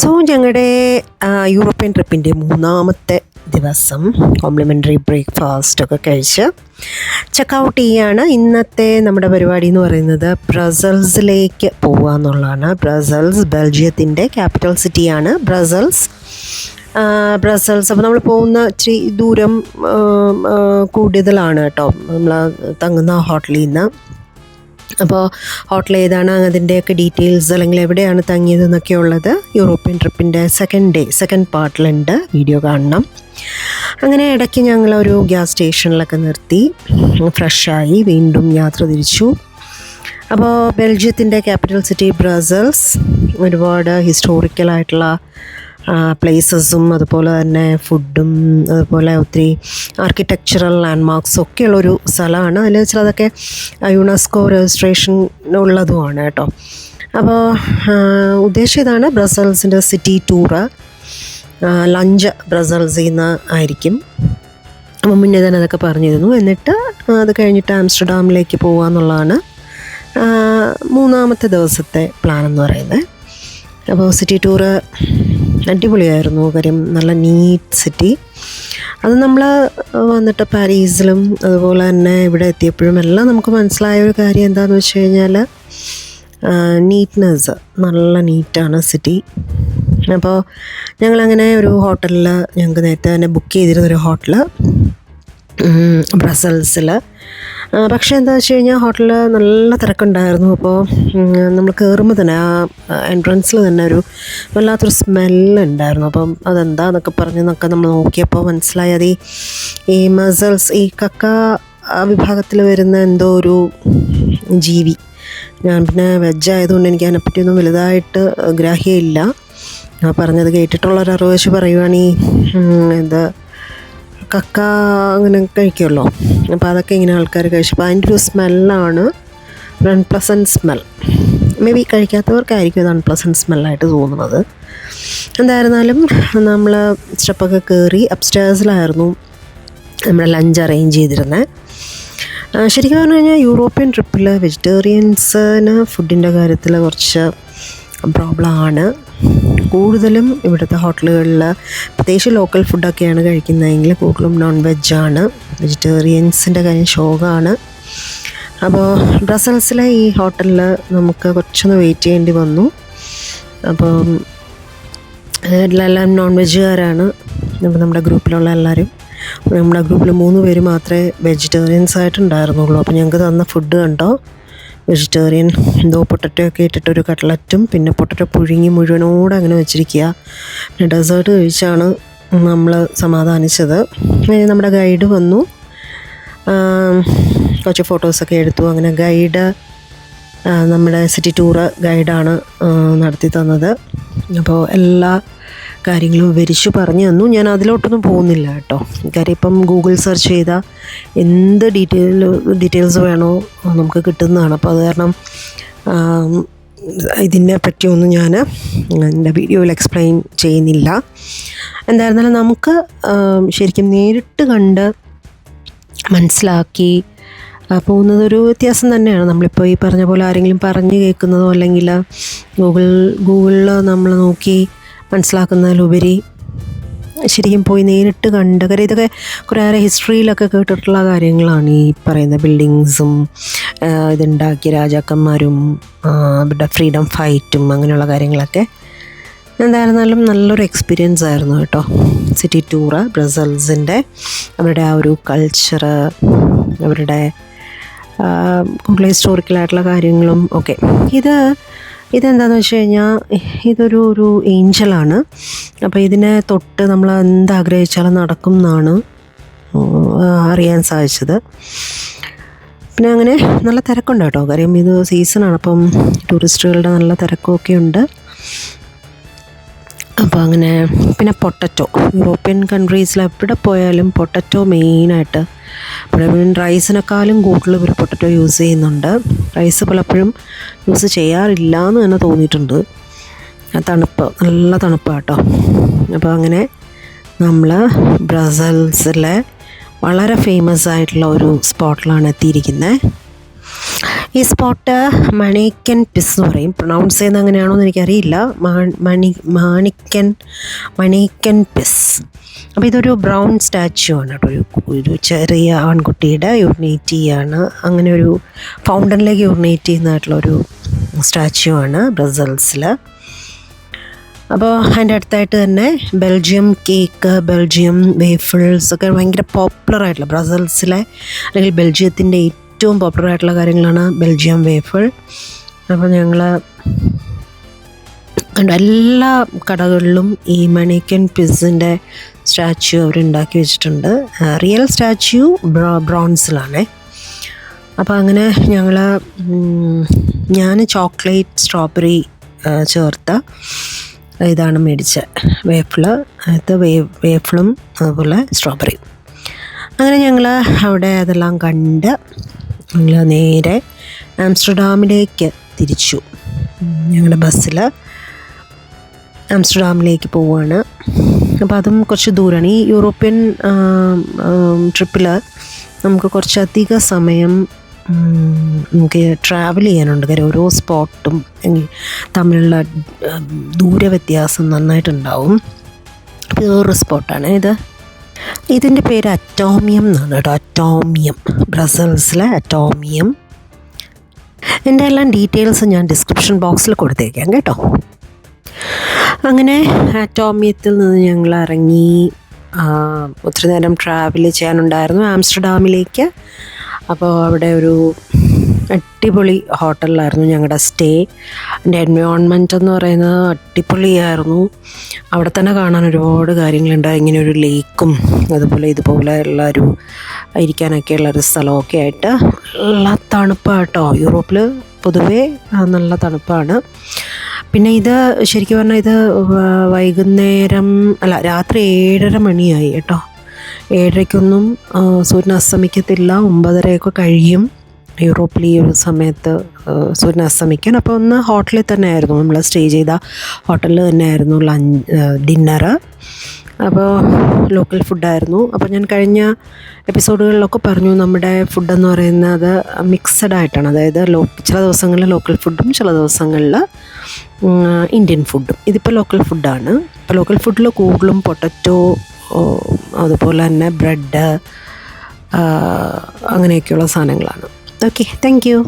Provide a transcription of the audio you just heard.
So ഞങ്ങളുടെ European ട്രിപ്പിൻ്റെ മൂന്നാമത്തെ ദിവസം കോംപ്ലിമെൻ്ററി ബ്രേക്ക്ഫാസ്റ്റൊക്കെ കഴിച്ച് ചെക്കൗട്ട് ചെയ്യാണ്. ഇന്നത്തെ നമ്മുടെ പരിപാടി എന്ന് പറയുന്നത് ബ്രസൽസിലേക്ക് പോവുക എന്നുള്ളതാണ്. ബ്രസൽസ് ബെൽജിയത്തിൻ്റെ ക്യാപിറ്റൽ സിറ്റിയാണ് ബ്രസൽസ്. അപ്പോൾ നമ്മൾ പോകുന്ന ഇച്ചിരി ദൂരം കൂടുതലാണ് കേട്ടോ, നമ്മൾ തങ്ങുന്ന ഹോട്ടലിൽ നിന്ന്. അപ്പോൾ ഹോട്ടൽ ഏതാണ്, അതിൻ്റെയൊക്കെ ഡീറ്റെയിൽസ് അല്ലെങ്കിൽ എവിടെയാണ് തങ്ങിയതെന്നൊക്കെ ഉള്ളത് യൂറോപ്യൻ ട്രിപ്പിൻ്റെ സെക്കൻഡ് പാർട്ടിലുണ്ട്, വീഡിയോ കാണണം. അങ്ങനെ ഇടയ്ക്ക് ഞങ്ങളൊരു ഗ്യാസ് സ്റ്റേഷനിലൊക്കെ നിർത്തി ഫ്രഷായി വീണ്ടും യാത്ര തിരിച്ചു. അപ്പോൾ ബെൽജിയത്തിൻ്റെ ക്യാപിറ്റൽ സിറ്റി ബ്രസൽസ് ഒരുപാട് ഹിസ്റ്റോറിക്കലായിട്ടുള്ള പ്ലേസസും അതുപോലെ തന്നെ ഫുഡും അതുപോലെ ഒത്തിരി ആർക്കിടെക്ചറൽ ലാൻഡ്മാർക്സും ഒക്കെയുള്ളൊരു സ്ഥലമാണ്. അതിൽ ചിലതൊക്കെ യുനെസ്കോ രജിസ്ട്രേഷൻ ഉള്ളതുമാണ് കേട്ടോ. അപ്പോൾ ഉദ്ദേശം ഇതാണ്, ബ്രസൽസിൻ്റെ സിറ്റി ടൂറ്. ലഞ്ച് ബ്രസൽസിൽ നിന്ന് ആയിരിക്കും. അപ്പോൾ മുന്നേ തന്നെ അതൊക്കെ പറഞ്ഞിരുന്നു. എന്നിട്ട് അത് കഴിഞ്ഞിട്ട് ആംസ്റ്റർഡാമിലേക്ക് പോകുക എന്നുള്ളതാണ് മൂന്നാമത്തെ ദിവസത്തെ പ്ലാൻ എന്ന് പറയുന്നത്. അപ്പോൾ സിറ്റി ടൂറ് അടിപൊളിയായിരുന്നു. കാര്യം നല്ല നീറ്റ് സിറ്റി. അത് നമ്മൾ വന്നിട്ട് പാരീസിലും അതുപോലെ തന്നെ ഇവിടെ എത്തിയപ്പോഴും എല്ലാം നമുക്ക് മനസ്സിലായ ഒരു കാര്യം എന്താണെന്ന് വെച്ച് കഴിഞ്ഞാൽ നീറ്റ്നെസ്, നല്ല നീറ്റാണ് സിറ്റി. അപ്പോൾ ഞങ്ങളങ്ങനെ ഒരു ഹോട്ടലിൽ, ഞങ്ങൾക്ക് നേരത്തെ തന്നെ ബുക്ക് ചെയ്തിരുന്നൊരു ഹോട്ടൽ ബ്രസൽസിൽ. പക്ഷേ എന്താ വെച്ച് കഴിഞ്ഞാൽ ഹോട്ടലിൽ നല്ല തിരക്കുണ്ടായിരുന്നു. അപ്പോൾ നമ്മൾ കയറുമ്പോൾ തന്നെ ആ എൻട്രൻസിൽ തന്നെ ഒരു വല്ലാത്തൊരു സ്മെല്ലുണ്ടായിരുന്നു. അപ്പം അതെന്താന്നൊക്കെ പറഞ്ഞെന്നൊക്കെ നമ്മൾ നോക്കിയപ്പോൾ മനസ്സിലായി, അത് ഈ മസൽസ്, ഈ കക്ക വിഭാഗത്തിൽ വരുന്ന എന്തോ ഒരു ജീവി. ഞാൻ പിന്നെ വെജായതുകൊണ്ട് എനിക്ക് അതിനെപ്പറ്റിയൊന്നും വലുതായിട്ട് ഗ്രാഹ്യമില്ല. പറഞ്ഞത് കേട്ടിട്ടുള്ളൊരറിവ് വെച്ച് പറയുവാണെങ്കിൽ എന്താ കക്ക അങ്ങനെ കഴിക്കുമല്ലോ. അപ്പോൾ അതൊക്കെ ഇങ്ങനെ ആൾക്കാർ കഴിച്ചപ്പോൾ അതിൻ്റെ ഒരു സ്മെല്ലാണ്, ഒരു അൺപ്ലസൻറ്റ് സ്മെൽ. മേ ബി കഴിക്കാത്തവർക്കായിരിക്കും അത് അൺപ്ലസൻറ്റ് സ്മെല്ലായിട്ട് തോന്നുന്നത്. എന്തായിരുന്നാലും നമ്മൾ സ്റ്റെപ്പൊക്കെ കയറി അപ്സ്റ്റേഴ്സിലായിരുന്നു നമ്മുടെ ലഞ്ച് അറേഞ്ച് ചെയ്തിരുന്നത്. ശരിക്കും പറഞ്ഞു കഴിഞ്ഞാൽ യൂറോപ്യൻ ട്രിപ്പിൽ വെജിറ്റേറിയൻസിന് ഫുഡിൻ്റെ കാര്യത്തിൽ കുറച്ച് പ്രോബ്ലമാണ്. കൂടുതലും ഇവിടുത്തെ ഹോട്ടലുകളിൽ പ്രത്യേകിച്ച് ലോക്കൽ ഫുഡൊക്കെയാണ് കഴിക്കുന്നതെങ്കിൽ കൂടുതലും നോൺ വെജാണ്. വെജിറ്റേറിയൻസിൻ്റെ കാര്യം ശോകമാണ്. അപ്പോൾ ബ്രസൽസിലെ ഈ ഹോട്ടലിൽ നമുക്ക് കുറച്ചൊന്ന് വെയിറ്റ് ചെയ്യേണ്ടി വന്നു. അപ്പോൾ എല്ലാം നോൺ വെജുകാരാണ്. അപ്പോൾ നമ്മുടെ ഗ്രൂപ്പിലുള്ള എല്ലാവരും, നമ്മുടെ ഗ്രൂപ്പിൽ 3 പേര് മാത്രമേ വെജിറ്റേറിയൻസ് ആയിട്ടുണ്ടായിരുന്നുള്ളൂ. അപ്പോൾ ഞങ്ങൾക്ക് തന്ന ഫുഡ് കണ്ടോ, വെജിറ്റേറിയൻ എന്തോ പൊട്ടറ്റോ ഒക്കെ ഇട്ടിട്ടൊരു കട്ട്ലറ്റും പിന്നെ പൊട്ടറ്റോ പുഴുങ്ങി മുഴുവനോടെ അങ്ങനെ വെച്ചിരിക്കുക. പിന്നെ ഡെസേർട്ട് കഴിച്ചാണ് നമ്മൾ സമാധാനിച്ചത്. നമ്മുടെ ഗൈഡ് വന്നു, കുറച്ച് ഫോട്ടോസൊക്കെ എടുത്തു. അങ്ങനെ ഗൈഡ് നമ്മുടെ സിറ്റി ടൂറ് ഗൈഡാണ് നടത്തി തന്നത്. അപ്പോൾ എല്ലാ കാര്യങ്ങളും വിവരിച്ചു പറഞ്ഞു തന്നു. ഞാൻ അതിലോട്ടൊന്നും പോകുന്നില്ല കേട്ടോ, കാര്യം ഇപ്പം ഗൂഗിൾ സെർച്ച് ചെയ്താൽ എന്ത് ഡീറ്റെയിൽസ് വേണോ നമുക്ക് കിട്ടുന്നതാണ്. അപ്പോൾ അത് കാരണം ഇതിനെ പറ്റിയൊന്നും ഞാൻ എൻ്റെ വീഡിയോയിൽ എക്സ്പ്ലെയിൻ ചെയ്യുന്നില്ല. എന്തായിരുന്നാലും നമുക്ക് ശരിക്കും നേരിട്ട് കണ്ട് മനസ്സിലാക്കി പോകുന്നതൊരു വ്യത്യാസം തന്നെയാണ്. നമ്മളിപ്പോൾ ഈ പറഞ്ഞ പോലെ ആരെങ്കിലും പറഞ്ഞു കേൾക്കുന്നതോ അല്ലെങ്കിൽ ഗൂഗിളിൽ നമ്മൾ നോക്കി മനസ്സിലാക്കുന്നതിലുപരി ശരിക്കും പോയി നേരിട്ട് കണ്ട കാര്യം. ഇതൊക്കെ കുറേ ഹിസ്റ്ററിയിലൊക്കെ കേട്ടിട്ടുള്ള കാര്യങ്ങളാണ്, ഈ പറയുന്ന ബിൽഡിങ്സും ഇതുണ്ടാക്കിയ രാജാക്കന്മാരും അവരുടെ ഫ്രീഡം ഫൈറ്റും അങ്ങനെയുള്ള കാര്യങ്ങളൊക്കെ. എന്തായിരുന്നാലും നല്ലൊരു എക്സ്പീരിയൻസ് ആയിരുന്നു കേട്ടോ സിറ്റി ടൂറ് ബ്രസൽസിൻ്റെ. അവരുടെ ആ ഒരു കൾച്ചറ്, അവരുടെ കൂടുതൽ ഹിസ്റ്റോറിക്കലായിട്ടുള്ള കാര്യങ്ങളും ഒക്കെ. ഇതെന്താണെന്ന് വെച്ച് കഴിഞ്ഞാൽ ഇതൊരു ഏഞ്ചലാണ്. അപ്പോൾ ഇതിനെ തൊട്ട് നമ്മൾ എന്താഗ്രഹിച്ചാലും നടക്കും എന്നാണ് അറിയാൻ സാധിച്ചത്. പിന്നെ അങ്ങനെ നല്ല തിരക്കുണ്ട് കേട്ടോ, കാര്യം ഇത് സീസണാണ്. അപ്പം ടൂറിസ്റ്റുകളുടെ നല്ല തിരക്കൊക്കെ ഉണ്ട്. അപ്പോൾ അങ്ങനെ പിന്നെ പൊട്ടറ്റോ, യൂറോപ്യൻ കൺട്രീസിൽ എവിടെ പോയാലും പൊട്ടറ്റോ മെയിനായിട്ട്. ഇവിടെ റൈസിനെക്കാളും കൂടുതൽ ഇവർ പൊട്ടറ്റോ യൂസ് ചെയ്യുന്നുണ്ട്. റൈസ് പലപ്പോഴും യൂസ് ചെയ്യാറില്ല എന്ന് തന്നെ തോന്നിയിട്ടുണ്ട്. തണുപ്പ്, നല്ല തണുപ്പാണ് കേട്ടോ. അപ്പോൾ അങ്ങനെ നമ്മൾ ബ്രസൽസിലെ വളരെ ഫേമസ് ആയിട്ടുള്ള ഒരു സ്പോട്ടിലാണ് എത്തിയിരിക്കുന്നത്. ഈ സ്പോട്ട് മണിക്കൻ പിസ് എന്ന് പറയും. പ്രൊണൗൺസ് ചെയ്യുന്നത് അങ്ങനെയാണോ എന്ന് എനിക്കറിയില്ല. മണിക്കൻ പിസ്. അപ്പോൾ ഇതൊരു ബ്രൗൺ സ്റ്റാച്യു ആണ് കേട്ടോ. ഒരു ചെറിയ ആൺകുട്ടിയുടെ യൂറിനേറ്റ് ചെയ്യാണ്, അങ്ങനെ ഒരു ഫൗണ്ടനിലേക്ക് യൂറിനേറ്റ് ചെയ്യുന്നതായിട്ടുള്ളൊരു സ്റ്റാച്യു ആണ് ബ്രസൽസിൽ. അപ്പോൾ അതിൻ്റെ അടുത്തായിട്ട് തന്നെ ബെൽജിയം കേക്ക്, ബെൽജിയം വേഫിൾസ് ഒക്കെ ഭയങ്കര പോപ്പുലറായിട്ടുള്ള ബ്രസൽസിലെ അല്ലെങ്കിൽ ബെൽജിയത്തിൻ്റെ ഏറ്റവും പോപ്പുലറായിട്ടുള്ള കാര്യങ്ങളാണ് ബെൽജിയം വേഫിൾ. അപ്പോൾ ഞങ്ങൾ എല്ലാ കടകളിലും ഈ മണിക്കൻ പിസിൻ്റെ സ്റ്റാച്യു അവരുണ്ടാക്കി വെച്ചിട്ടുണ്ട്. റിയൽ സ്റ്റാച്യു ബ്രോൺസിലാണേ. അപ്പോൾ അങ്ങനെ ഞാൻ ചോക്ലേറ്റ് സ്ട്രോബെറി ചേർത്ത ഇതാണ് മേടിച്ചത് വേഫിള്. അത് വേഫിളും അതുപോലെ സ്ട്രോബെറി. അങ്ങനെ ഞങ്ങൾ അവിടെ അതെല്ലാം കണ്ട് ഞങ്ങൾ നേരെ ആംസ്റ്റർഡാമിലേക്ക് തിരിച്ചു. ഞങ്ങളുടെ ബസ്സിൽ ആംസ്റ്റർഡാമിലേക്ക് പോവുകയാണ്. അപ്പോൾ അതും കുറച്ച് ദൂരമാണ്. ഈ യൂറോപ്യൻ ട്രിപ്പിൽ നമുക്ക് കുറച്ചധിക സമയം നമുക്ക് ട്രാവൽ ചെയ്യാനുണ്ട്. കാര്യം ഓരോ സ്പോട്ടും തമ്മിലുള്ള ദൂരവ്യത്യാസം നന്നായിട്ടുണ്ടാവും. അപ്പോൾ വേറൊരു സ്പോട്ടാണ് ഇതിൻ്റെ പേര് അറ്റോമിയം എന്നാണ് കേട്ടോ. അറ്റോമിയം, ബ്രസൽസിലെ അറ്റോമിയം. എൻ്റെ എല്ലാം ഡീറ്റെയിൽസ് ഞാൻ ഡിസ്ക്രിപ്ഷൻ ബോക്സിൽ കൊടുത്തേക്കാം കേട്ടോ. അങ്ങനെ അറ്റോമിയത്തിൽ നിന്ന് ഞങ്ങൾ ഇറങ്ങി ഒത്തിരി നേരം ട്രാവൽ ചെയ്യാനുണ്ടായിരുന്നു ആംസ്റ്റർഡാമിലേക്ക്. അപ്പോൾ അവിടെ ഒരു അടിപൊളി ഹോട്ടലിലായിരുന്നു ഞങ്ങളുടെ സ്റ്റേ. അതിൻ്റെ എൻവയോൺമെൻറ്റ് എന്ന് പറയുന്നത് അടിപൊളിയായിരുന്നു. അവിടെ തന്നെ കാണാൻ ഒരുപാട് കാര്യങ്ങളുണ്ട്. ഇങ്ങനെ ഒരു ലേക്കും അതുപോലെ ഇതുപോലെയുള്ള ഒരു ഇരിക്കാനൊക്കെയുള്ളൊരു സ്ഥലമൊക്കെ ആയിട്ട് നല്ല തണുപ്പാണ് കേട്ടോ. യൂറോപ്പിൽ പൊതുവേ നല്ല തണുപ്പാണ്. പിന്നെ ഇത് ശരിക്കും പറഞ്ഞാൽ ഇത് രാത്രി 7:30 മണിയായി കേട്ടോ. 7:30ക്കൊന്നും സൂര്യൻ അസ്തമിക്കത്തില്ല. 9:30 കഴിയും യൂറോപ്പിൽ ഈ ഒരു സമയത്ത് സൂര്യൻ അസ്തമിക്കാൻ. അപ്പോൾ ഒന്ന് ഹോട്ടലിൽ തന്നെ ആയിരുന്നു, നമ്മൾ സ്റ്റേ ചെയ്ത ഹോട്ടലിൽ തന്നെ ആയിരുന്നു ഡിന്നറ്. അപ്പോൾ ലോക്കൽ ഫുഡായിരുന്നു. അപ്പോൾ ഞാൻ കഴിഞ്ഞ എപ്പിസോഡുകളിലൊക്കെ പറഞ്ഞു നമ്മുടെ ഫുഡെന്ന് പറയുന്നത് മിക്സഡ് ആയിട്ടാണ്. അതായത് ചില ദിവസങ്ങളിൽ ലോക്കൽ ഫുഡും ചില ദിവസങ്ങളിൽ ഇന്ത്യൻ ഫുഡും. ഇതിപ്പോൾ ലോക്കൽ ഫുഡാണ്. ഇപ്പോൾ ലോക്കൽ ഫുഡിൽ കൂടുതലും പൊട്ടറ്റോ, അതുപോലെ തന്നെ ബ്രെഡ്, അങ്ങനെയൊക്കെയുള്ള സാധനങ്ങളാണ്. Okay, thank you.